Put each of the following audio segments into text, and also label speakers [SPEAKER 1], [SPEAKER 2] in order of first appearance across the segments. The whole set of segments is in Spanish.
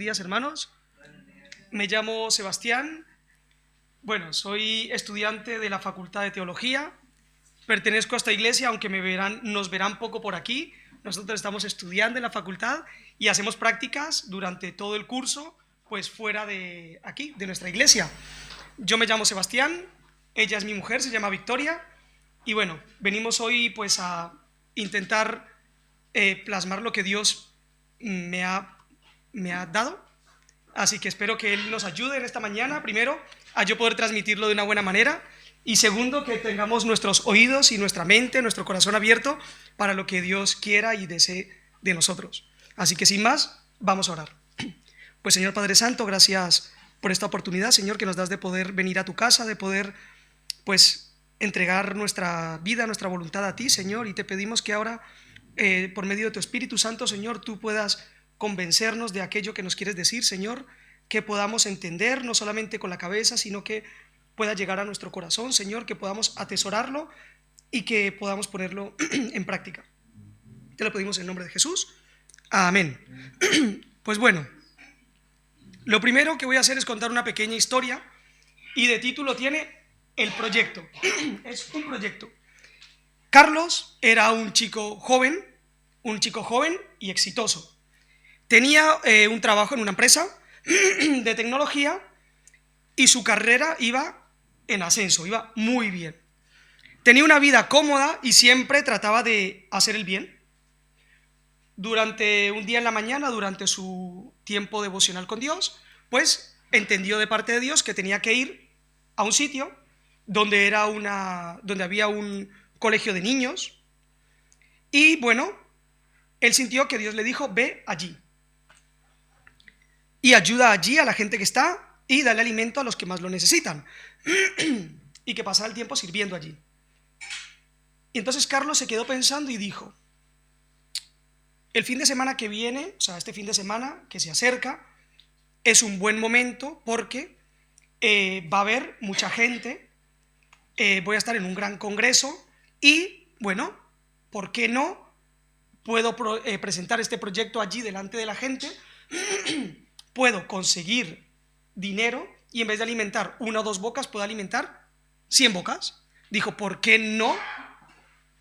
[SPEAKER 1] días, hermanos. Me llamo Sebastián. Bueno, soy estudiante de la Facultad de Teología. Pertenezco a esta iglesia, aunque nos verán poco por aquí. Nosotros estamos estudiando en la facultad y hacemos prácticas durante todo el curso, pues fuera de aquí, de nuestra iglesia. Yo me llamo Sebastián, ella es mi mujer, se llama Victoria, y bueno, venimos hoy pues a intentar plasmar lo que Dios me ha dado. Así que espero que Él nos ayude en esta mañana, primero, a yo poder transmitirlo de una buena manera, y segundo, que tengamos nuestros oídos y nuestra mente, nuestro corazón abierto para lo que Dios quiera y desee de nosotros. Así que sin más, vamos a orar. Pues Señor Padre Santo, gracias por esta oportunidad, Señor, que nos das de poder venir a tu casa, de poder, pues, entregar nuestra vida, nuestra voluntad a ti, Señor, y te pedimos que ahora, por medio de tu Espíritu Santo, Señor, tú puedas convencernos de aquello que nos quieres decir, Señor, que podamos entender, no solamente con la cabeza, sino que pueda llegar a nuestro corazón, Señor, que podamos atesorarlo y que podamos ponerlo en práctica. Te lo pedimos en nombre de Jesús. Amén. Pues bueno, lo primero que voy a hacer es contar una pequeña historia, y de título tiene El proyecto. Es un proyecto. Carlos era un chico joven y exitoso. Tenía un trabajo en una empresa de tecnología y su carrera iba en ascenso, iba muy bien. Tenía una vida cómoda y siempre trataba de hacer el bien. Durante un día en la mañana, durante su tiempo devocional con Dios, pues entendió de parte de Dios que tenía que ir a un sitio donde había un colegio de niños, y bueno, él sintió que Dios le dijo: ve allí y ayuda allí a la gente que está y dale alimento a los que más lo necesitan y que pasara el tiempo sirviendo allí. Y entonces Carlos se quedó pensando y dijo: el fin de semana que viene, o sea, este fin de semana que se acerca, es un buen momento porque va a haber mucha gente, voy a estar en un gran congreso y, bueno, ¿por qué no puedo presentar este proyecto allí delante de la gente? Puedo conseguir dinero y en vez de alimentar una o dos bocas, puedo alimentar 100 bocas. Dijo: ¿por qué no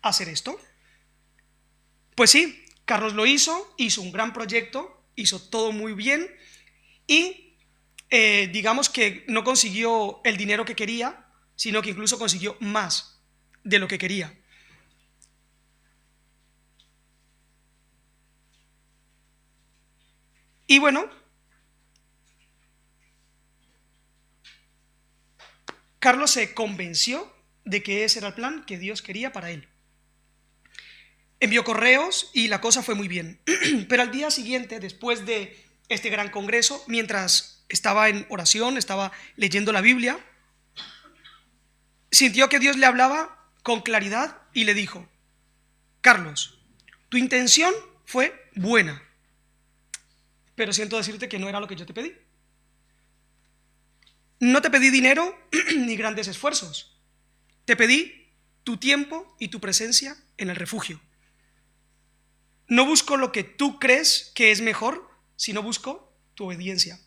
[SPEAKER 1] hacer esto? Pues sí, Carlos lo hizo un gran proyecto, hizo todo muy bien y digamos que no consiguió el dinero que quería, sino que incluso consiguió más de lo que quería. Y bueno, Carlos se convenció de que ese era el plan que Dios quería para él. Envió correos y la cosa fue muy bien. Pero al día siguiente, después de este gran congreso, mientras estaba en oración, estaba leyendo la Biblia, sintió que Dios le hablaba con claridad y le dijo: Carlos, tu intención fue buena, pero siento decirte que no era lo que yo te pedí. No te pedí dinero ni grandes esfuerzos. Te pedí tu tiempo y tu presencia en el refugio. No busco lo que tú crees que es mejor, sino busco tu obediencia.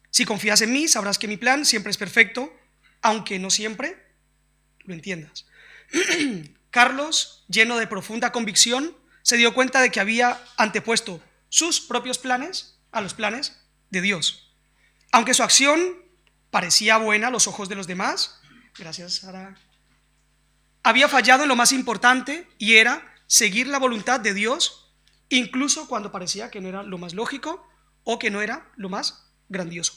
[SPEAKER 1] Si confías en mí, sabrás que mi plan siempre es perfecto, aunque no siempre lo entiendas. Carlos, lleno de profunda convicción, se dio cuenta de que había antepuesto sus propios planes a los planes de Dios. Aunque su acción parecía buena a los ojos de los demás, gracias Sara, había fallado en lo más importante, y era seguir la voluntad de Dios, incluso cuando parecía que no era lo más lógico o que no era lo más grandioso.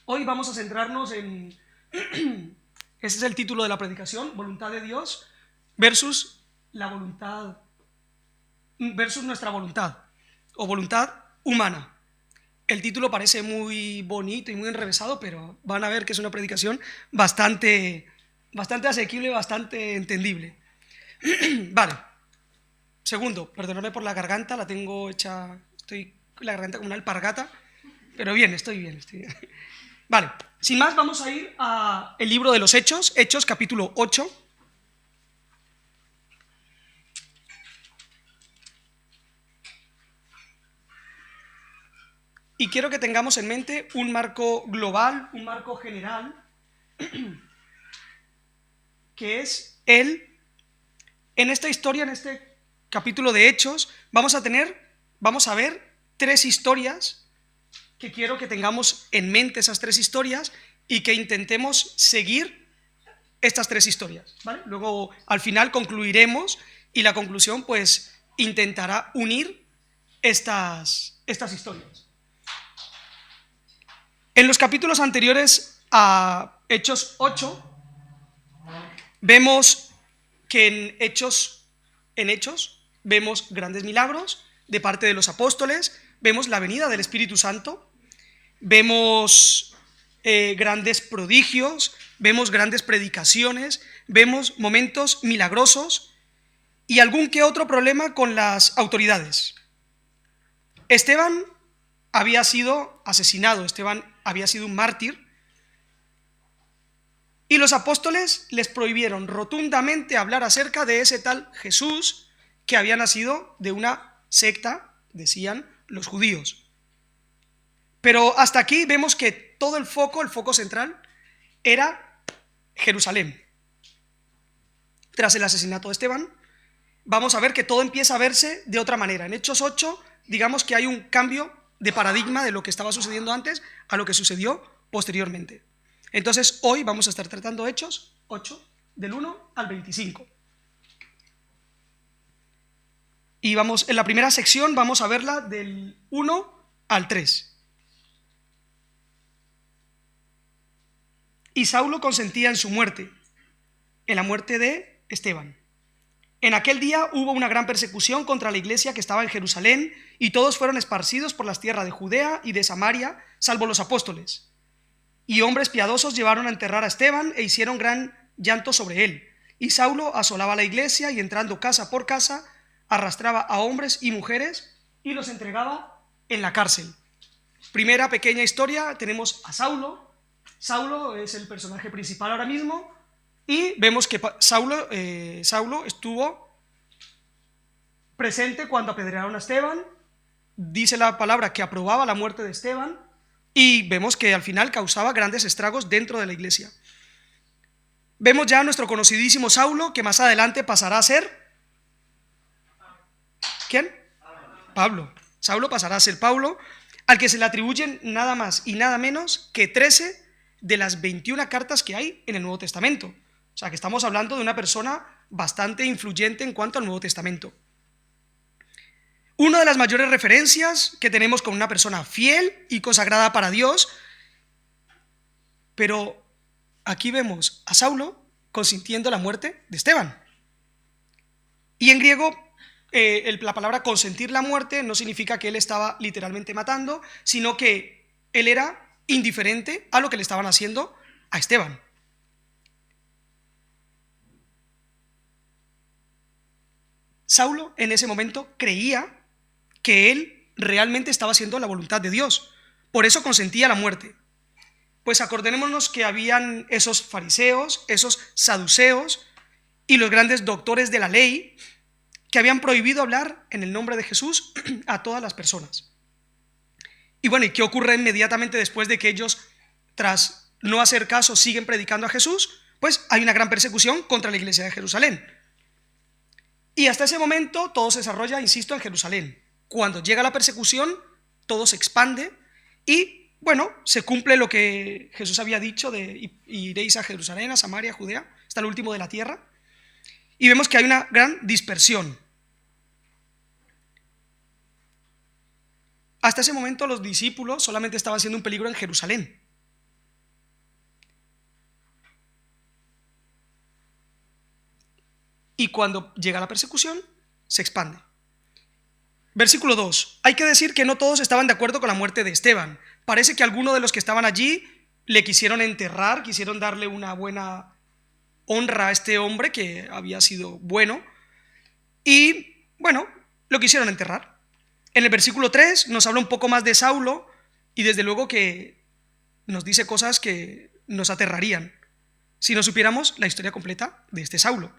[SPEAKER 1] Hoy vamos a centrarnos en ese es el título de la predicación: voluntad de Dios versus la voluntad versus nuestra voluntad o voluntad humana. El título parece muy bonito y muy enrevesado, pero van a ver que es una predicación bastante asequible, bastante entendible. Vale. Segundo, perdonadme por la garganta, la tengo hecha, estoy con la garganta como una alpargata, pero bien, estoy bien. Vale, sin más, vamos a ir al libro de los Hechos, capítulo 8. y quiero que tengamos en mente un marco global, un marco general, que es en esta historia, en este capítulo de Hechos, vamos a ver 3 historias que quiero que tengamos en mente, esas 3 historias, y que intentemos seguir estas 3 historias, ¿vale? Luego al final concluiremos y la conclusión pues intentará unir estas historias. En los capítulos anteriores a Hechos 8 vemos que en Hechos vemos grandes milagros de parte de los apóstoles, vemos la venida del Espíritu Santo, vemos grandes prodigios, vemos grandes predicaciones, vemos momentos milagrosos y algún que otro problema con las autoridades. Esteban había sido asesinado, Esteban había sido un mártir, y los apóstoles les prohibieron rotundamente hablar acerca de ese tal Jesús que había nacido de una secta, decían los judíos. Pero hasta aquí vemos que todo el foco central era Jerusalén. Tras el asesinato de Esteban, vamos a ver que todo empieza a verse de otra manera. En Hechos 8, digamos que hay un cambio de paradigma de lo que estaba sucediendo antes a lo que sucedió posteriormente. Entonces, hoy vamos a estar tratando Hechos 8, del 1 al 25. Y en la primera sección vamos a verla del 1 al 3. Y Saulo consentía en su muerte, en la muerte de Esteban. En aquel día hubo una gran persecución contra la iglesia que estaba en Jerusalén, y todos fueron esparcidos por las tierras de Judea y de Samaria, salvo los apóstoles. Y hombres piadosos llevaron a enterrar a Esteban e hicieron gran llanto sobre él. Y Saulo asolaba la iglesia y, entrando casa por casa, arrastraba a hombres y mujeres y los entregaba en la cárcel. Primera pequeña historia, tenemos a Saulo. Saulo es el personaje principal ahora mismo, y vemos que Saulo estuvo presente cuando apedrearon a Esteban. Dice la palabra que aprobaba la muerte de Esteban, y vemos que al final causaba grandes estragos dentro de la iglesia. Vemos ya a nuestro conocidísimo Saulo, que más adelante pasará a ser... ¿Quién? Pablo. Saulo pasará a ser Pablo, al que se le atribuyen nada más y nada menos que 13 de las 21 cartas que hay en el Nuevo Testamento. O sea que estamos hablando de una persona bastante influyente en cuanto al Nuevo Testamento. Una de las mayores referencias que tenemos con una persona fiel y consagrada para Dios, pero aquí vemos a Saulo consintiendo la muerte de Esteban. Y en griego la palabra consentir la muerte no significa que él estaba literalmente matando, sino que él era indiferente a lo que le estaban haciendo a Esteban. Saulo en ese momento creía que él realmente estaba haciendo la voluntad de Dios, por eso consentía la muerte. Pues acordémonos que habían esos fariseos, esos saduceos y los grandes doctores de la ley que habían prohibido hablar en el nombre de Jesús a todas las personas. Y bueno, ¿y qué ocurre inmediatamente después de que ellos, tras no hacer caso, siguen predicando a Jesús? Pues hay una gran persecución contra la iglesia de Jerusalén. Y hasta ese momento todo se desarrolla, insisto, en Jerusalén. Cuando llega la persecución, todo se expande y, bueno, se cumple lo que Jesús había dicho de iréis a Jerusalén, a Samaria, a Judea, hasta el último de la tierra. Y vemos que hay una gran dispersión. Hasta ese momento los discípulos solamente estaban siendo un peligro en Jerusalén. Y cuando llega la persecución, se expande. Versículo 2. Hay que decir que no todos estaban de acuerdo con la muerte de Esteban. Parece que algunos de los que estaban allí le quisieron enterrar, quisieron darle una buena honra a este hombre que había sido bueno. Y, bueno, lo quisieron enterrar. En el versículo 3 nos habla un poco más de Saulo y desde luego que nos dice cosas que nos aterrarían si no supiéramos la historia completa de este Saulo.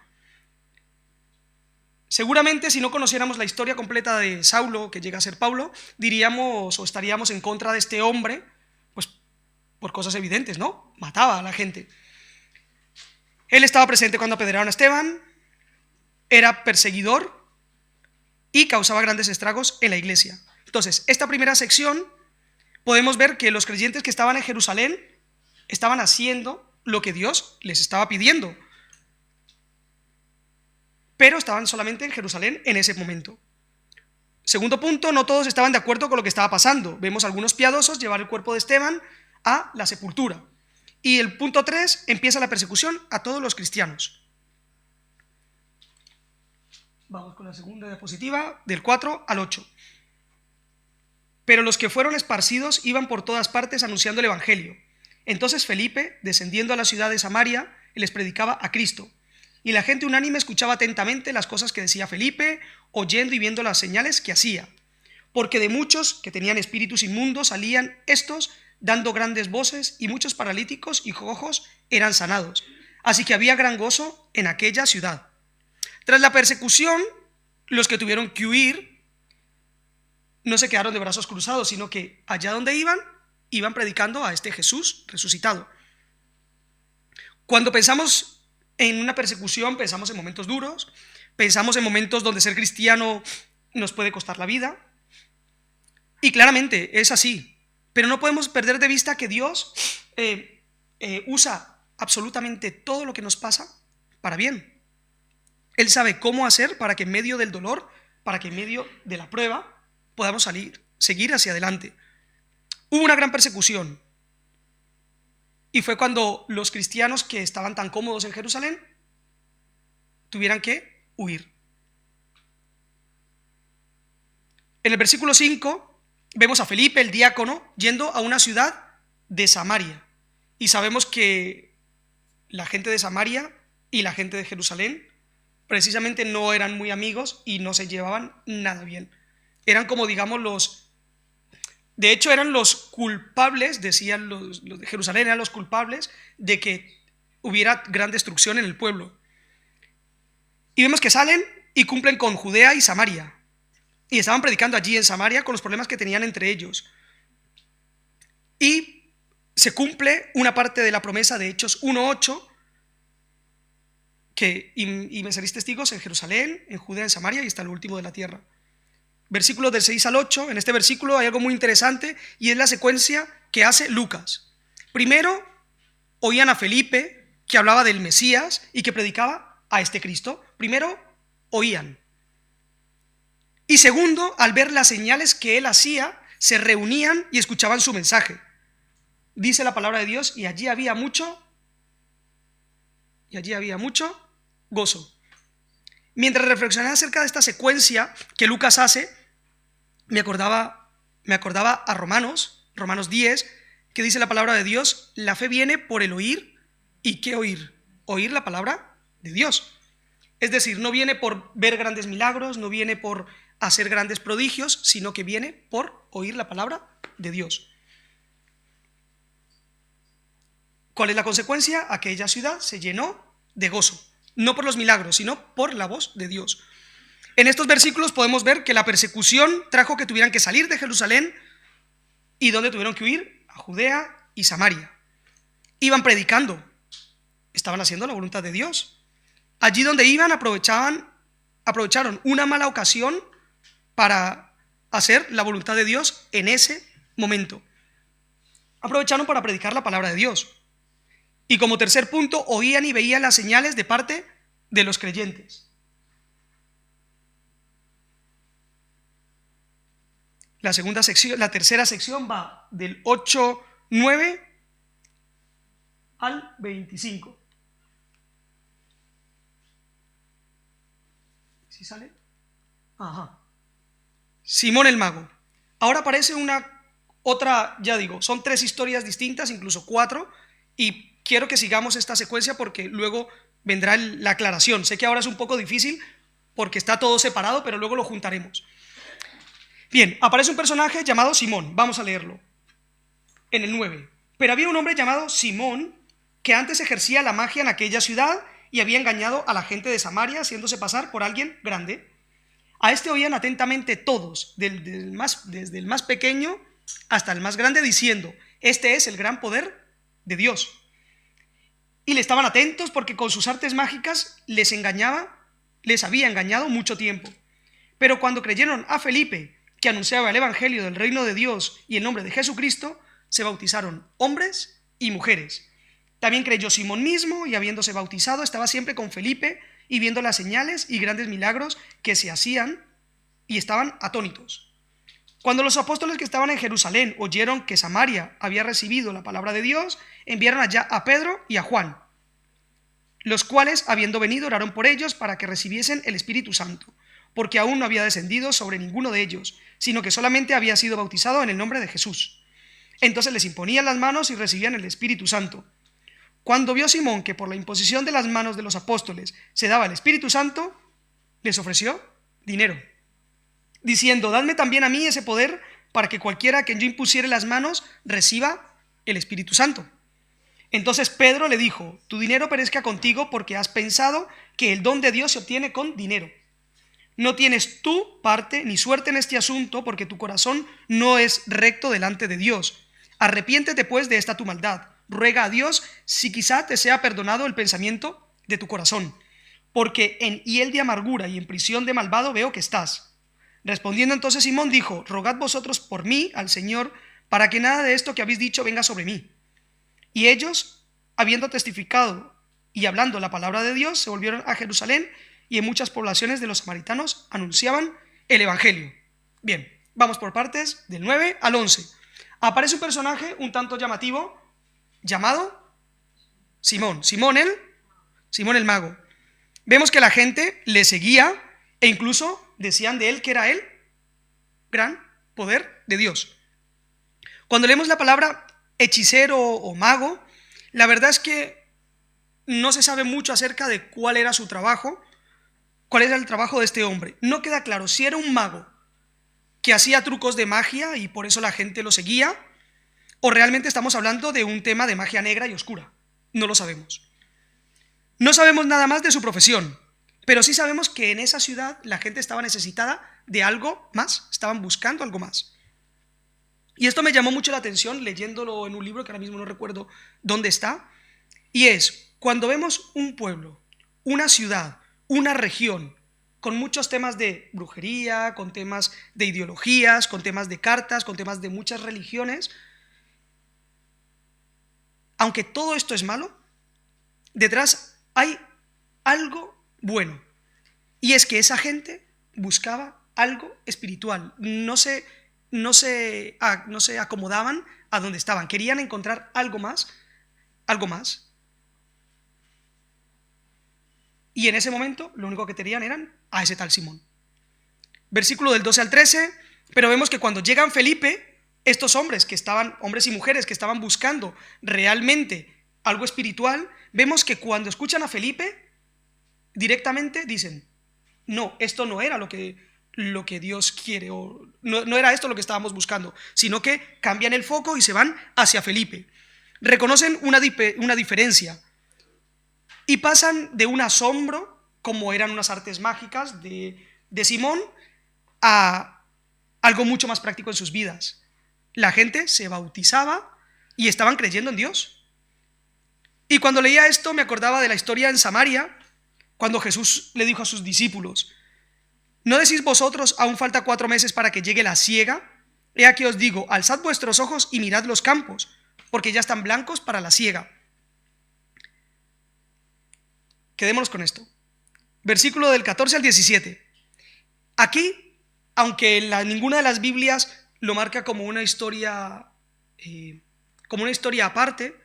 [SPEAKER 1] Seguramente si no conociéramos la historia completa de Saulo, que llega a ser Pablo, diríamos o estaríamos en contra de este hombre, pues por cosas evidentes, ¿no? Mataba a la gente. Él estaba presente cuando apedrearon a Esteban, era perseguidor y causaba grandes estragos en la iglesia. Entonces, esta primera sección podemos ver que los creyentes que estaban en Jerusalén estaban haciendo lo que Dios les estaba pidiendo, pero estaban solamente en Jerusalén en ese momento. Segundo punto, no todos estaban de acuerdo con lo que estaba pasando. Vemos a algunos piadosos llevar el cuerpo de Esteban a la sepultura. Y el punto 3, empieza la persecución a todos los cristianos. Vamos con la segunda diapositiva, del 4 al 8. Pero los que fueron esparcidos iban por todas partes anunciando el evangelio. Entonces Felipe, descendiendo a la ciudad de Samaria, les predicaba a Cristo. Y la gente unánime escuchaba atentamente las cosas que decía Felipe, oyendo y viendo las señales que hacía. Porque de muchos que tenían espíritus inmundos salían estos dando grandes voces, y muchos paralíticos y cojos eran sanados. Así que había gran gozo en aquella ciudad. Tras la persecución, los que tuvieron que huir no se quedaron de brazos cruzados, sino que allá donde iban predicando a este Jesús resucitado. Cuando pensamos en una persecución, pensamos en momentos duros, pensamos en momentos donde ser cristiano nos puede costar la vida, y claramente es así, pero no podemos perder de vista que Dios usa absolutamente todo lo que nos pasa para bien. Él sabe cómo hacer para que en medio del dolor, para que en medio de la prueba, podamos seguir hacia adelante. Hubo una gran persecución, y fue cuando los cristianos que estaban tan cómodos en Jerusalén tuvieran que huir. En el versículo 5 vemos a Felipe, el diácono, yendo a una ciudad de Samaria. Y sabemos que la gente de Samaria y la gente de Jerusalén precisamente no eran muy amigos y no se llevaban nada bien. Eran como, digamos, de hecho eran los culpables, decían los de Jerusalén, eran los culpables de que hubiera gran destrucción en el pueblo. Y vemos que salen y cumplen con Judea y Samaria. Y estaban predicando allí en Samaria con los problemas que tenían entre ellos. Y se cumple una parte de la promesa de Hechos 1:8, y me seréis testigos en Jerusalén, en Judea, en Samaria y hasta lo último de la tierra. Versículos del 6 al 8, en este versículo hay algo muy interesante y es la secuencia que hace Lucas. Primero, oían a Felipe, que hablaba del Mesías y que predicaba a este Cristo. Primero, oían. Y segundo, al ver las señales que él hacía, se reunían y escuchaban su mensaje. Dice la palabra de Dios, y allí había mucho gozo. Mientras reflexionaba acerca de esta secuencia que Lucas hace, me acordaba a Romanos 10, que dice la palabra de Dios, la fe viene por el oír. ¿Y qué oír? Oír la palabra de Dios. Es decir, no viene por ver grandes milagros, no viene por hacer grandes prodigios, sino que viene por oír la palabra de Dios. ¿Cuál es la consecuencia? Aquella ciudad se llenó de gozo, no por los milagros, sino por la voz de Dios. En estos versículos podemos ver que la persecución trajo que tuvieran que salir de Jerusalén. ¿Y dónde tuvieron que huir? A Judea y Samaria. Iban predicando, estaban haciendo la voluntad de Dios. Allí donde iban aprovecharon una mala ocasión para hacer la voluntad de Dios en ese momento. Aprovecharon para predicar la palabra de Dios. Y como tercer punto, oían y veían las señales de parte de los creyentes. La tercera sección va del 8:9 al 25. ¿Sí sale? Ajá. Simón el mago. Ahora aparece otra, ya digo, son 3 historias distintas, incluso 4, y quiero que sigamos esta secuencia porque luego vendrá la aclaración. Sé que ahora es un poco difícil porque está todo separado, pero luego lo juntaremos. Bien, aparece un personaje llamado Simón, vamos a leerlo. En el 9. Pero había un hombre llamado Simón que antes ejercía la magia en aquella ciudad y había engañado a la gente de Samaria, haciéndose pasar por alguien grande. A este oían atentamente todos, desde el más pequeño hasta el más grande, diciendo: este es el gran poder de Dios. Y le estaban atentos porque con sus artes mágicas les había engañado mucho tiempo. Pero cuando creyeron a Felipe, que anunciaba el evangelio del reino de Dios y el nombre de Jesucristo, se bautizaron hombres y mujeres. También creyó Simón mismo, y habiéndose bautizado estaba siempre con Felipe, y viendo las señales y grandes milagros que se hacían, y estaban atónitos. Cuando los apóstoles que estaban en Jerusalén oyeron que Samaria había recibido la palabra de Dios, enviaron allá a Pedro y a Juan, los cuales, habiendo venido, oraron por ellos para que recibiesen el Espíritu Santo, porque aún no había descendido sobre ninguno de ellos, sino que solamente había sido bautizado en el nombre de Jesús. Entonces les imponían las manos y recibían el Espíritu Santo. Cuando vio Simón que por la imposición de las manos de los apóstoles se daba el Espíritu Santo, les ofreció dinero, diciendo: dadme también a mí ese poder, para que cualquiera a quien yo impusiere las manos reciba el Espíritu Santo. Entonces Pedro le dijo: tu dinero perezca contigo, porque has pensado que el don de Dios se obtiene con dinero. No tienes tú parte ni suerte en este asunto, porque tu corazón no es recto delante de Dios. Arrepiéntete pues de esta tu maldad. Ruega a Dios si quizá te sea perdonado el pensamiento de tu corazón, porque en hiel de amargura y en prisión de malvado veo que estás. Respondiendo entonces Simón dijo: rogad vosotros por mí al Señor, para que nada de esto que habéis dicho venga sobre mí. Y ellos, habiendo testificado y hablando la palabra de Dios, se volvieron a Jerusalén, y en muchas poblaciones de los samaritanos anunciaban el evangelio. Bien, vamos por partes, del 9 al 11. Aparece un personaje un tanto llamativo, llamado Simón. Simón el mago. Vemos que la gente le seguía e incluso decían de él que era el gran poder de Dios. Cuando leemos la palabra hechicero o mago, la verdad es que no se sabe mucho acerca de cuál era su trabajo, cuál era el trabajo de este hombre. No queda claro si era un mago que hacía trucos de magia y por eso la gente lo seguía, o realmente estamos hablando de un tema de magia negra y oscura. No lo sabemos. No sabemos nada más de su profesión, pero sí sabemos que en esa ciudad la gente estaba necesitada de algo más, estaban buscando algo más. Y esto me llamó mucho la atención leyéndolo en un libro que ahora mismo no recuerdo dónde está, y es cuando vemos un pueblo, una ciudad, una región con muchos temas de brujería, con temas de ideologías, con temas de cartas, con temas de muchas religiones. Aunque todo esto es malo, detrás hay algo bueno, y es que esa gente buscaba algo espiritual. No se acomodaban a donde estaban, querían encontrar algo más, y en ese momento lo único que tenían eran a ese tal Simón. Versículo del 12 al 13, pero vemos que cuando llegan Felipe, estos hombres y mujeres que estaban buscando realmente algo espiritual, vemos que cuando escuchan a Felipe, directamente dicen: no, esto no era lo que Dios quiere, o no era esto lo que estábamos buscando, sino que cambian el foco y se van hacia Felipe. Reconocen una diferencia y pasan de un asombro, como eran unas artes mágicas de Simón, a algo mucho más práctico en sus vidas. La gente se bautizaba y estaban creyendo en Dios. Y cuando leía esto me acordaba de la historia en Samaria, cuando Jesús le dijo a sus discípulos: ¿no decís vosotros, aún falta 4 meses para que llegue la siega? He aquí os digo, alzad vuestros ojos y mirad los campos, porque ya están blancos para la siega. Quedémonos con esto. Versículo del 14 al 17. Aquí, aunque ninguna de las Biblias lo marca como una historia aparte,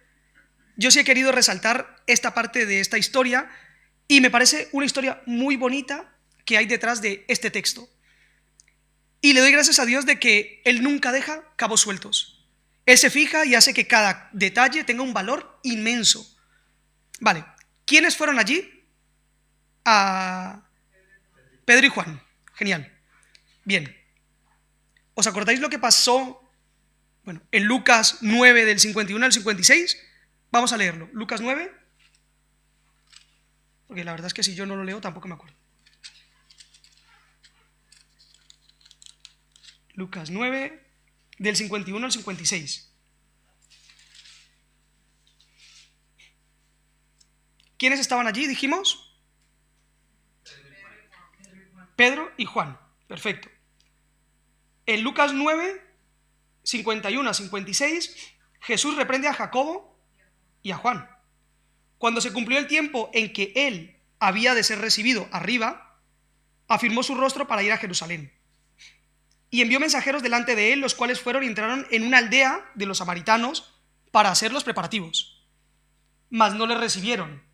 [SPEAKER 1] yo sí he querido resaltar esta parte de esta historia, y me parece una historia muy bonita que hay detrás de este texto. Y le doy gracias a Dios de que Él nunca deja cabos sueltos. Él se fija y hace que cada detalle tenga un valor inmenso. Vale, ¿quiénes fueron allí? A Pedro y Juan. Genial. Bien. ¿Os acordáis lo que pasó? Bueno, en Lucas 9 del 51 al 56. Vamos a leerlo. Lucas 9. porque la verdad es que si yo no lo leo tampoco me acuerdo. Lucas 9, del 51 al 56. ¿Quiénes estaban allí, dijimos? Pedro y Juan. Perfecto. En Lucas 9, 51 a 56, Jesús reprende a Jacobo y a Juan. Cuando se cumplió el tiempo en que él había de ser recibido arriba, afirmó su rostro para ir a Jerusalén. Y envió mensajeros delante de él, los cuales fueron y entraron en una aldea de los samaritanos para hacer los preparativos. Mas no le recibieron,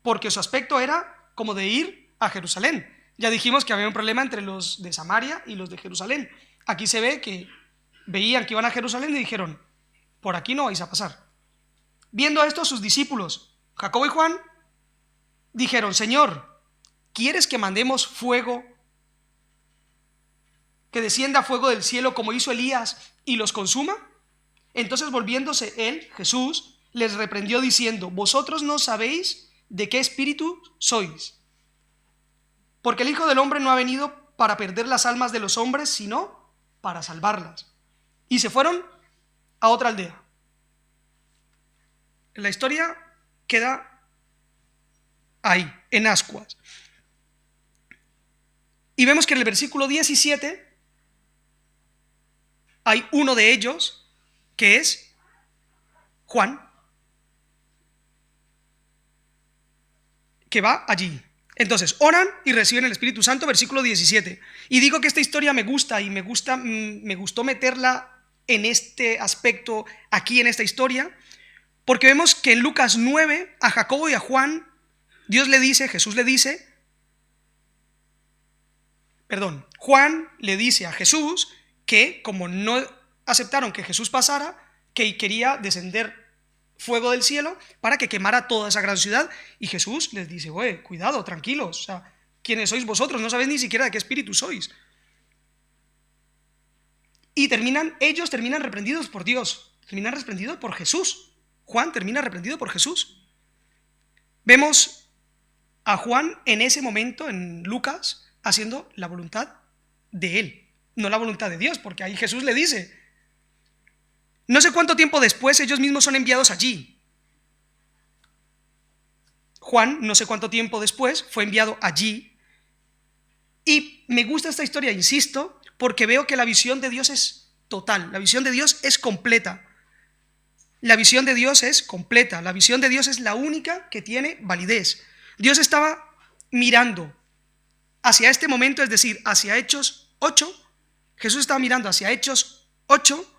[SPEAKER 1] porque su aspecto era como de ir a Jerusalén. Ya dijimos que había un problema entre los de Samaria y los de Jerusalén. Aquí se ve que veían que iban a Jerusalén y dijeron, por aquí no vais a pasar. Viendo esto, sus discípulos, Jacobo y Juan, dijeron, Señor, ¿quieres que mandemos fuego, que descienda fuego del cielo como hizo Elías y los consuma? Entonces volviéndose él, Jesús, les reprendió diciendo, vosotros no sabéis de qué espíritu sois, porque el Hijo del Hombre no ha venido para perder las almas de los hombres, sino para salvarlas. Y se fueron a otra aldea. La historia queda ahí, en ascuas. Y vemos que en el versículo 17 hay uno de ellos que es Juan, que va allí. Entonces, oran y reciben el Espíritu Santo, versículo 17. Y digo que esta historia me gusta y me gustó meterla en este aspecto aquí en esta historia, porque vemos que en Lucas 9 a Jacobo y a Juan, Jesús le dice, Juan le dice a Jesús que como no aceptaron que Jesús pasara, que quería descender fuego del cielo para que quemara toda esa gran ciudad, y Jesús les dice, oye, cuidado, tranquilos, o sea, ¿quiénes sois vosotros? No sabéis ni siquiera de qué espíritu sois. Y ellos terminan reprendidos por Dios, terminan reprendidos por Jesús. Juan termina reprendido por Jesús. Vemos a Juan en ese momento, en Lucas, haciendo la voluntad de él, no la voluntad de Dios, porque ahí Jesús le dice, no sé cuánto tiempo después ellos mismos son enviados allí. Juan, no sé cuánto tiempo después, fue enviado allí. Y me gusta esta historia, insisto, porque veo que la visión de Dios es total, la visión de Dios es completa. La visión de Dios es completa, la visión de Dios es la única que tiene validez. Dios estaba mirando hacia este momento, es decir, hacia Hechos 8, Jesús estaba mirando hacia Hechos 8,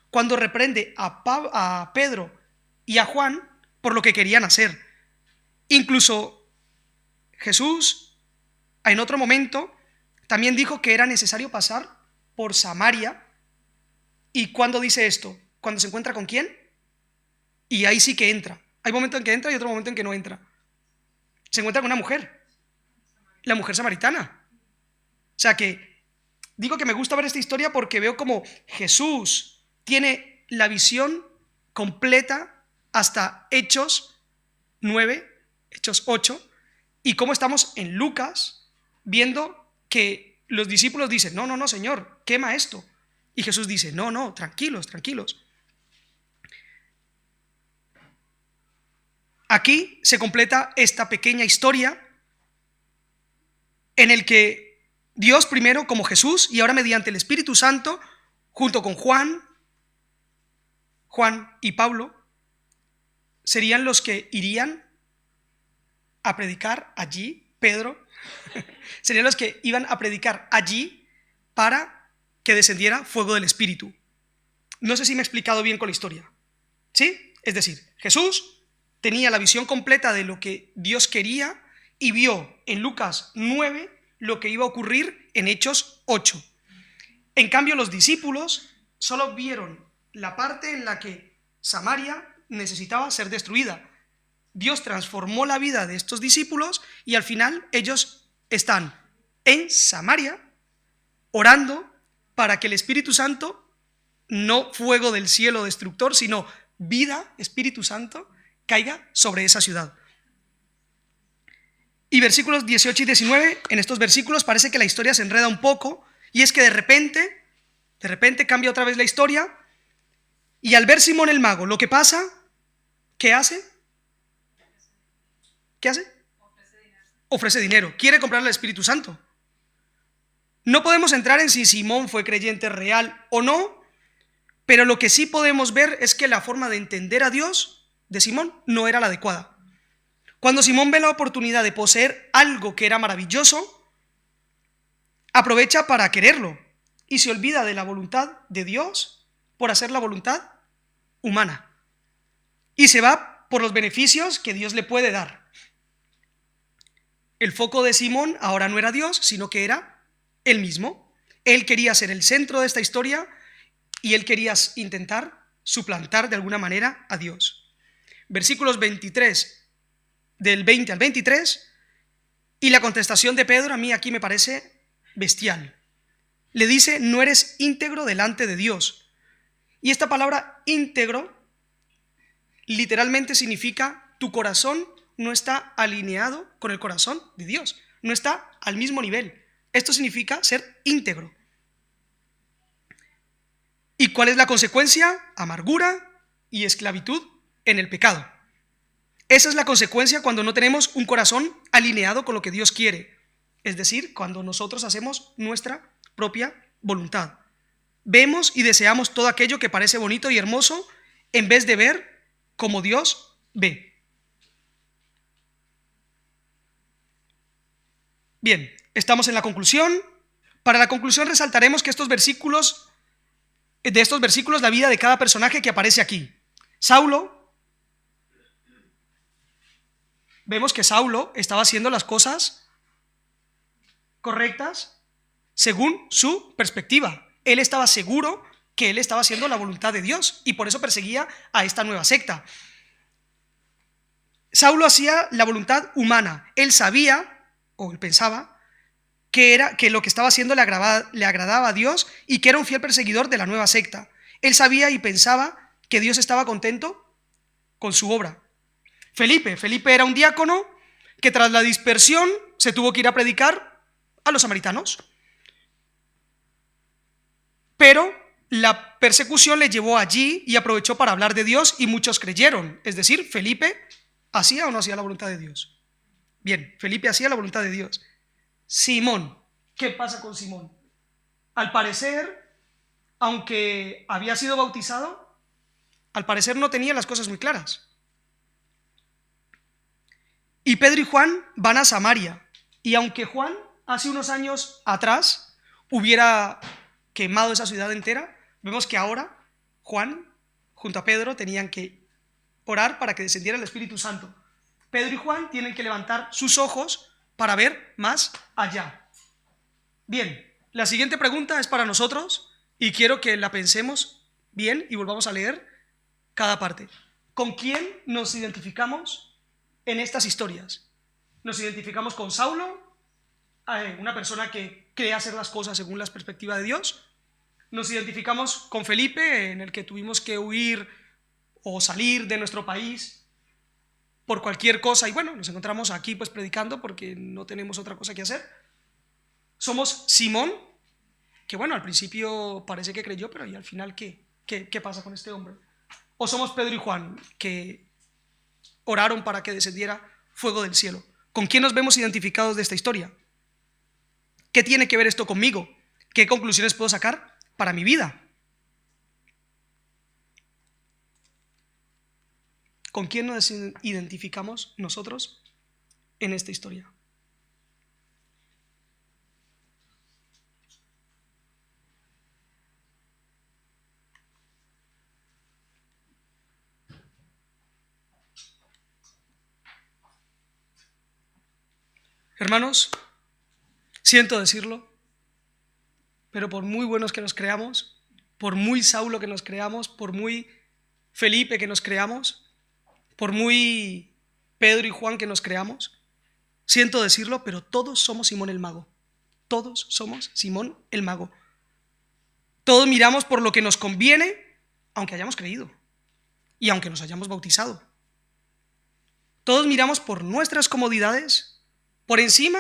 [SPEAKER 1] cuando reprende a Pedro y a Juan por lo que querían hacer. Incluso Jesús, en otro momento, también dijo que era necesario pasar por Samaria. ¿Y cuándo dice esto? ¿Cuando se encuentra con quién? Y ahí sí que entra. Hay momento en que entra y otro momento en que no entra. Se encuentra con una mujer, la mujer samaritana. O sea que digo que me gusta ver esta historia porque veo como Jesús tiene la visión completa hasta Hechos 9, Hechos 8, y cómo estamos en Lucas viendo que los discípulos dicen, no, Señor, quema esto. Y Jesús dice, no, tranquilos. Aquí se completa esta pequeña historia en el que Dios primero como Jesús y ahora mediante el Espíritu Santo, junto con Juan y Pablo, serían los que irían a predicar allí, Pedro, serían los que iban a predicar allí para que descendiera fuego del Espíritu. No sé si me he explicado bien con la historia, ¿sí? Es decir, Jesús tenía la visión completa de lo que Dios quería y vio en Lucas 9 lo que iba a ocurrir en Hechos 8. En cambio, los discípulos solo vieron la parte en la que Samaria necesitaba ser destruida. Dios transformó la vida de estos discípulos y al final ellos están en Samaria orando para que el Espíritu Santo, no fuego del cielo destructor, sino vida, Espíritu Santo, caiga sobre esa ciudad. Y versículos 18 y 19, en estos versículos parece que la historia se enreda un poco, y es que de repente cambia otra vez la historia, y al ver Simón el mago lo que pasa, ¿qué hace? ¿Qué hace? Ofrece dinero, quiere comprarle al Espíritu Santo. No podemos entrar en si Simón fue creyente real o no, pero lo que sí podemos ver es que la forma de entender a Dios de Simón no era la adecuada. Cuando Simón ve la oportunidad de poseer algo que era maravilloso, aprovecha para quererlo y se olvida de la voluntad de Dios por hacer la voluntad humana. Y se va por los beneficios que Dios le puede dar. El foco de Simón ahora no era Dios, sino que era él mismo. Él quería ser el centro de esta historia y él quería intentar suplantar de alguna manera a Dios. Versículos 23, del 20 al 23, y la contestación de Pedro a mí aquí me parece bestial. Le dice: no eres íntegro delante de Dios. Y esta palabra íntegro literalmente significa tu corazón no está alineado con el corazón de Dios, no está al mismo nivel. Esto significa ser íntegro. ¿Y cuál es la consecuencia? Amargura y esclavitud en el pecado. Esa es la consecuencia cuando no tenemos un corazón alineado con lo que Dios quiere, es decir, cuando nosotros hacemos nuestra propia voluntad. Vemos y deseamos todo aquello que parece bonito y hermoso en vez de ver como Dios ve. Bien, estamos en la conclusión. Para la conclusión resaltaremos que de estos versículos la vida de cada personaje que aparece aquí. Vemos que Saulo estaba haciendo las cosas correctas según su perspectiva. Él estaba seguro que él estaba haciendo la voluntad de Dios y por eso perseguía a esta nueva secta. Saulo hacía la voluntad humana. Él sabía, o él pensaba, que lo que estaba haciendo le agradaba a Dios y que era un fiel perseguidor de la nueva secta. Él sabía y pensaba que Dios estaba contento con su obra. Felipe era un diácono que tras la dispersión se tuvo que ir a predicar a los samaritanos. Pero la persecución le llevó allí y aprovechó para hablar de Dios y muchos creyeron. Es decir, Felipe ¿hacía o no hacía la voluntad de Dios? Bien, Felipe hacía la voluntad de Dios. Simón, ¿qué pasa con Simón? Al parecer, aunque había sido bautizado, al parecer no tenía las cosas muy claras. Y Pedro y Juan van a Samaria. Y aunque Juan hace unos años atrás hubiera quemado esa ciudad entera, vemos que ahora Juan junto a Pedro tenían que orar para que descendiera el Espíritu Santo. Pedro y Juan tienen que levantar sus ojos para ver más allá. Bien, la siguiente pregunta es para nosotros y quiero que la pensemos bien y volvamos a leer cada parte. ¿Con quién nos identificamos en estas historias? ¿Nos identificamos con Saulo, una persona que cree hacer las cosas según la perspectiva de Dios? ¿Nos identificamos con Felipe, en el que tuvimos que huir o salir de nuestro país por cualquier cosa y bueno, nos encontramos aquí pues predicando porque no tenemos otra cosa que hacer? ¿Somos Simón, que bueno, al principio parece que creyó, pero ¿y al final qué pasa con este hombre? ¿O somos Pedro y Juan, que oraron para que descendiera fuego del cielo? ¿Con quién nos vemos identificados de esta historia? ¿Qué tiene que ver esto conmigo? ¿Qué conclusiones puedo sacar para mi vida? ¿Con quién nos identificamos nosotros en esta historia? Hermanos, siento decirlo, pero por muy buenos que nos creamos, por muy Saulo que nos creamos, por muy Felipe que nos creamos, por muy Pedro y Juan que nos creamos, siento decirlo, pero todos somos Simón el Mago. Todos somos Simón el Mago. Todos miramos por lo que nos conviene, aunque hayamos creído y aunque nos hayamos bautizado. Todos miramos por nuestras comodidades, por encima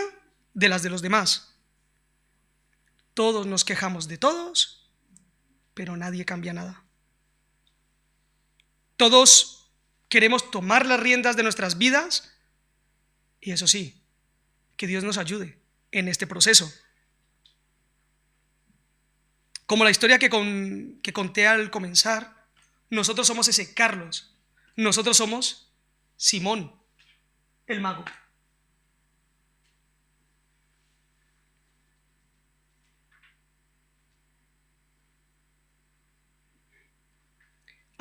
[SPEAKER 1] de las de los demás. Todos nos quejamos de todos, pero nadie cambia nada. Todos queremos tomar las riendas de nuestras vidas y eso sí, que Dios nos ayude en este proceso. Como la historia que conté al comenzar, nosotros somos ese Carlos, nosotros somos Simón, el mago.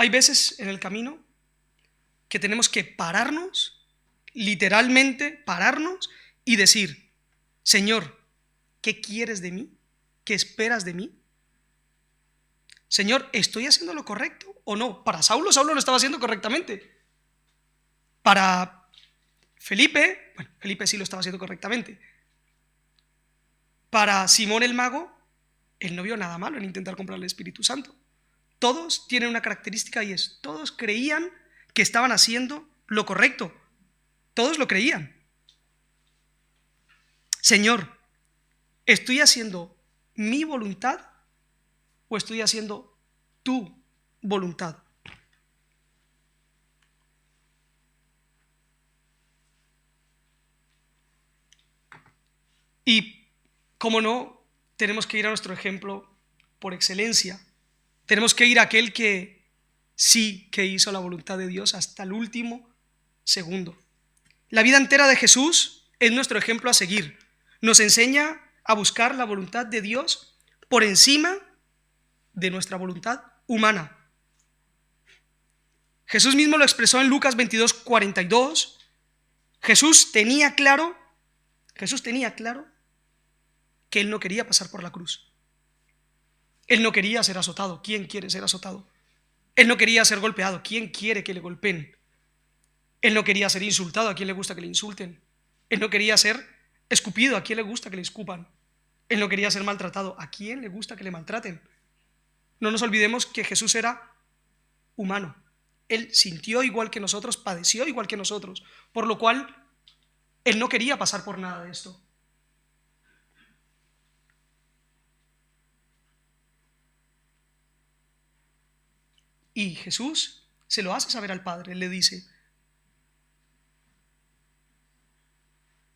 [SPEAKER 1] Hay veces en el camino que tenemos que pararnos, literalmente pararnos y decir, Señor, ¿qué quieres de mí? ¿Qué esperas de mí? Señor, ¿estoy haciendo lo correcto o no? Para Saulo lo estaba haciendo correctamente. Para Felipe, bueno, Felipe sí lo estaba haciendo correctamente. Para Simón el mago, él no vio nada malo en intentar comprar el Espíritu Santo. Todos tienen una característica y es, todos creían que estaban haciendo lo correcto. Todos lo creían. Señor, ¿estoy haciendo mi voluntad o estoy haciendo tu voluntad? Y, como no, tenemos que ir a nuestro ejemplo por excelencia. Tenemos que ir a aquel que sí que hizo la voluntad de Dios hasta el último segundo. La vida entera de Jesús es nuestro ejemplo a seguir. Nos enseña a buscar la voluntad de Dios por encima de nuestra voluntad humana. Jesús mismo lo expresó en Lucas 22:42. Jesús tenía claro que él no quería pasar por la cruz. Él no quería ser azotado. ¿Quién quiere ser azotado? Él no quería ser golpeado. ¿Quién quiere que le golpeen? Él no quería ser insultado. ¿A quién le gusta que le insulten? Él no quería ser escupido. ¿A quién le gusta que le escupan? Él no quería ser maltratado. ¿A quién le gusta que le maltraten? No nos olvidemos que Jesús era humano. Él sintió igual que nosotros, padeció igual que nosotros, por lo cual él no quería pasar por nada de esto. Y Jesús se lo hace saber al Padre, le dice,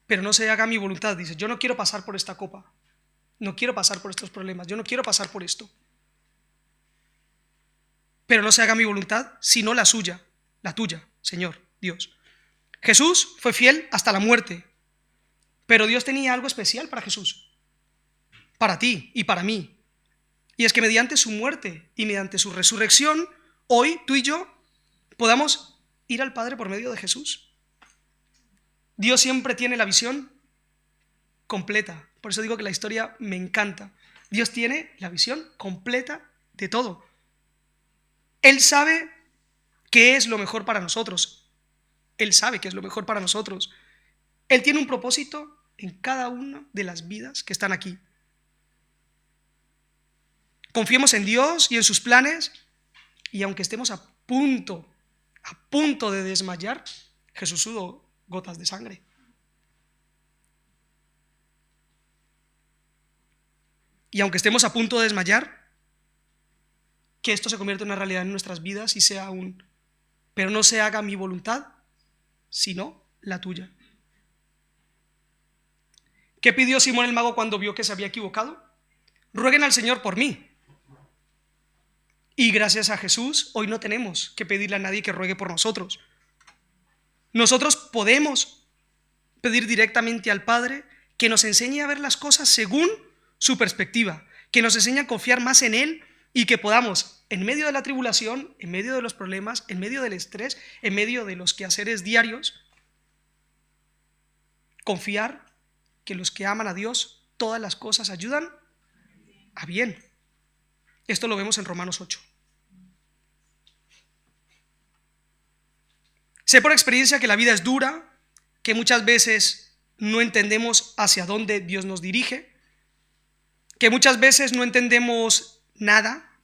[SPEAKER 1] pero no se haga mi voluntad, dice, yo no quiero pasar por esta copa, no quiero pasar por estos problemas, yo no quiero pasar por esto. Pero no se haga mi voluntad, sino la suya, la tuya, Señor, Dios. Jesús fue fiel hasta la muerte, pero Dios tenía algo especial para Jesús, para ti y para mí. Y es que mediante su muerte y mediante su resurrección, hoy tú y yo podamos ir al Padre por medio de Jesús. Dios siempre tiene la visión completa. Por eso digo que la historia me encanta. Dios tiene la visión completa de todo. Él sabe qué es lo mejor para nosotros. Él sabe qué es lo mejor para nosotros. Él tiene un propósito en cada una de las vidas que están aquí. Confiemos en Dios y en sus planes, y aunque estemos a punto de desmayar, Jesús sudó gotas de sangre. Y aunque estemos a punto de desmayar, que esto se convierta en una realidad en nuestras vidas y sea pero no se haga mi voluntad, sino la tuya. ¿Qué pidió Simón el mago cuando vio que se había equivocado? Rueguen al Señor por mí. Y gracias a Jesús, hoy no tenemos que pedirle a nadie que ruegue por nosotros. Nosotros podemos pedir directamente al Padre que nos enseñe a ver las cosas según su perspectiva, que nos enseñe a confiar más en Él y que podamos, en medio de la tribulación, en medio de los problemas, en medio del estrés, en medio de los quehaceres diarios, confiar que los que aman a Dios, todas las cosas ayudan a bien. Esto lo vemos en Romanos 8. Sé por experiencia que la vida es dura, que muchas veces no entendemos hacia dónde Dios nos dirige, que muchas veces no entendemos nada.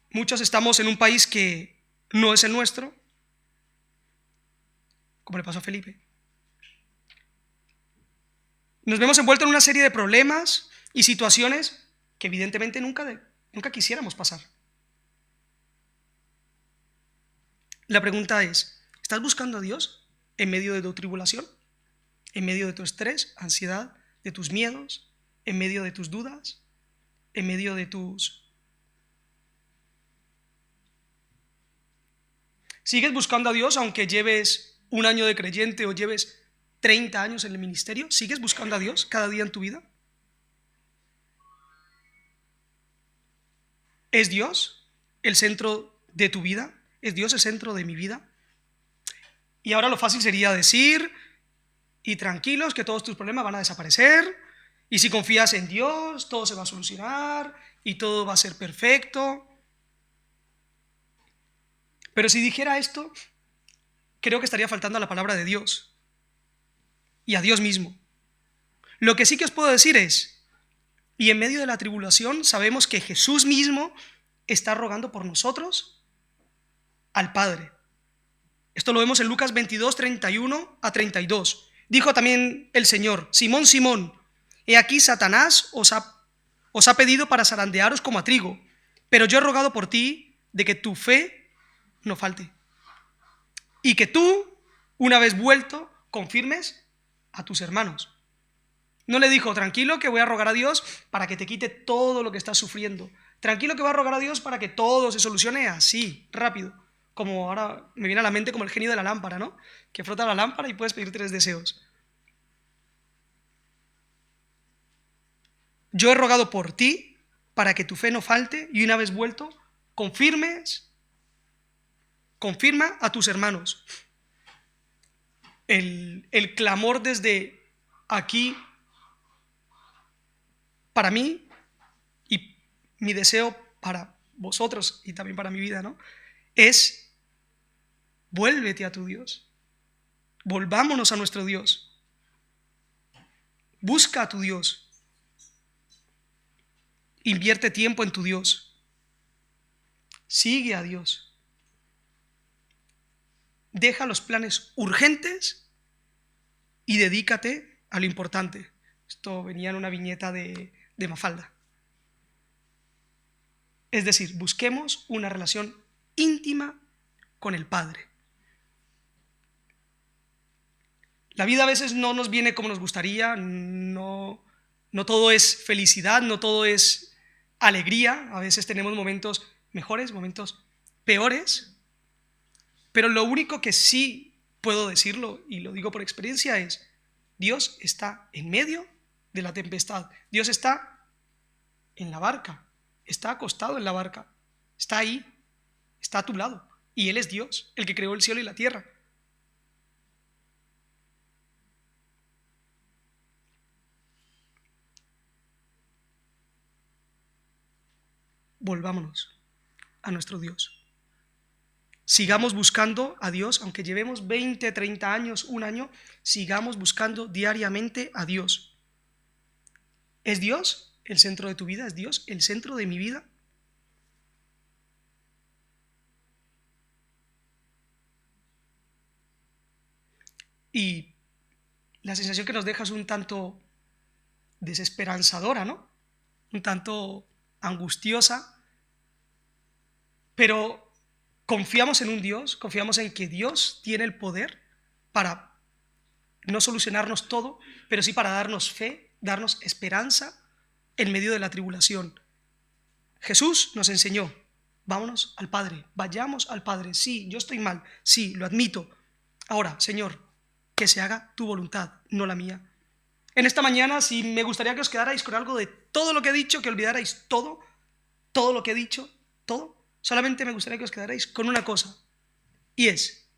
[SPEAKER 1] Muchos estamos en un país que no es el nuestro, como le pasó a Felipe. Nos vemos envueltos en una serie de problemas y situaciones que evidentemente nunca quisiéramos pasar. La pregunta es, ¿estás buscando a Dios en medio de tu tribulación? ¿En medio de tu estrés, ansiedad, de tus miedos? ¿En medio de tus dudas? ¿En medio de tus... ¿Sigues buscando a Dios aunque lleves un año de creyente o lleves 30 años en el ministerio? ¿Sigues buscando a Dios cada día en tu vida? ¿Es Dios el centro de tu vida? ¿Es Dios el centro de mi vida? Y ahora lo fácil sería decir, y tranquilos, que todos tus problemas van a desaparecer, y si confías en Dios, todo se va a solucionar, y todo va a ser perfecto. Pero si dijera esto, creo que estaría faltando a la palabra de Dios, y a Dios mismo. Lo que sí que os puedo decir es, y en medio de la tribulación sabemos que Jesús mismo está rogando por nosotros al Padre. Esto lo vemos en Lucas 22, 31 a 32. Dijo también el Señor: Simón, Simón, he aquí Satanás os ha pedido para zarandearos como a trigo, pero yo he rogado por ti de que tu fe no falte, y que tú, una vez vuelto, confirmes a tus hermanos. No le dijo, tranquilo que voy a rogar a Dios para que te quite todo lo que estás sufriendo. Tranquilo que voy a rogar a Dios para que todo se solucione así, rápido. Como ahora me viene a la mente como el genio de la lámpara, ¿no? Que frota la lámpara y puedes pedir 3 deseos. Yo he rogado por ti para que tu fe no falte y una vez vuelto, confirma a tus hermanos. El clamor desde aquí para mí y mi deseo para vosotros y también para mi vida, ¿no? Es: vuélvete a tu Dios. Volvámonos a nuestro Dios. Busca a tu Dios. Invierte tiempo en tu Dios. Sigue a Dios. Deja los planes urgentes y dedícate a lo importante. Esto venía en una viñeta de Mafalda. Es decir, busquemos una relación íntima con el Padre. La vida a veces no nos viene como nos gustaría, no todo es felicidad, no todo es alegría, a veces tenemos momentos mejores, momentos peores, pero lo único que sí puedo decirlo, y lo digo por experiencia, es: Dios está en medio de la tempestad, Dios está en la barca, está acostado en la barca, está ahí, está a tu lado, y Él es Dios, el que creó el cielo y la tierra. Volvámonos a nuestro Dios. Sigamos buscando a Dios, aunque llevemos 20, 30 años, un año, sigamos buscando diariamente a Dios. ¿Es Dios el centro de tu vida? ¿Es Dios el centro de mi vida? Y la sensación que nos deja es un tanto desesperanzadora, ¿no? Un tanto angustiosa, pero confiamos en un Dios, confiamos en que Dios tiene el poder para no solucionarnos todo, pero sí para darnos fe, darnos esperanza en medio de la tribulación. Jesús nos enseñó: vámonos al Padre, vayamos al Padre. Sí, yo estoy mal, sí, lo admito. Ahora, Señor, que se haga tu voluntad, no la mía. En esta mañana, sí, me gustaría que os quedarais con algo de todo lo que he dicho, que olvidarais todo lo que he dicho, todo. Solamente me gustaría que os quedarais con una cosa, y es: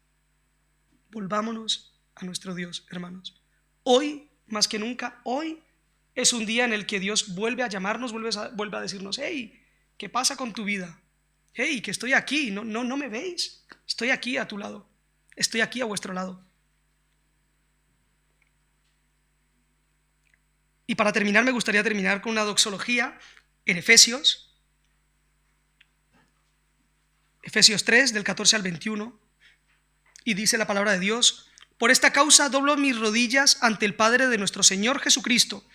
[SPEAKER 1] volvámonos a nuestro Dios, hermanos. Hoy, más que nunca, hoy es un día en el que Dios vuelve a llamarnos, vuelve a decirnos: hey, ¿qué pasa con tu vida? Hey, que estoy aquí, no me veis, estoy aquí a tu lado, estoy aquí a vuestro lado. Y para terminar, me gustaría terminar con una doxología en Efesios 3, del 14 al 21, y dice la palabra de Dios: Por esta causa doblo mis rodillas ante el Padre de nuestro Señor Jesucristo,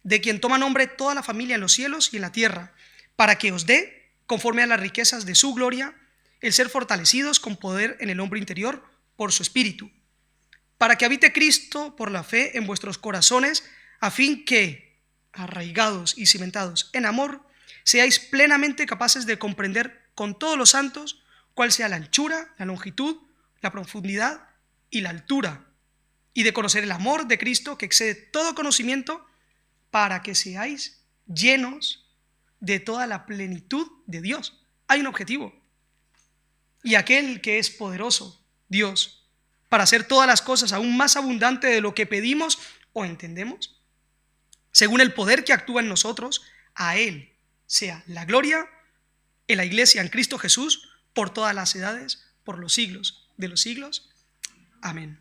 [SPEAKER 1] de quien toma nombre toda la familia en los cielos y en la tierra, para que os dé, conforme a las riquezas de su gloria, el ser fortalecidos con poder en el hombre interior por su Espíritu, para que habite Cristo por la fe en vuestros corazones, a fin que, arraigados y cimentados en amor, seáis plenamente capaces de comprender con todos los santos cuál sea la anchura, la longitud, la profundidad y la altura, y de conocer el amor de Cristo que excede todo conocimiento, para que seáis llenos de toda la plenitud de Dios. Hay un objetivo. Y aquel que es poderoso, Dios, para hacer todas las cosas aún más abundante de lo que pedimos o entendemos, según el poder que actúa en nosotros, a Él sea la gloria en la iglesia en Cristo Jesús por todas las edades, por los siglos de los siglos. Amén.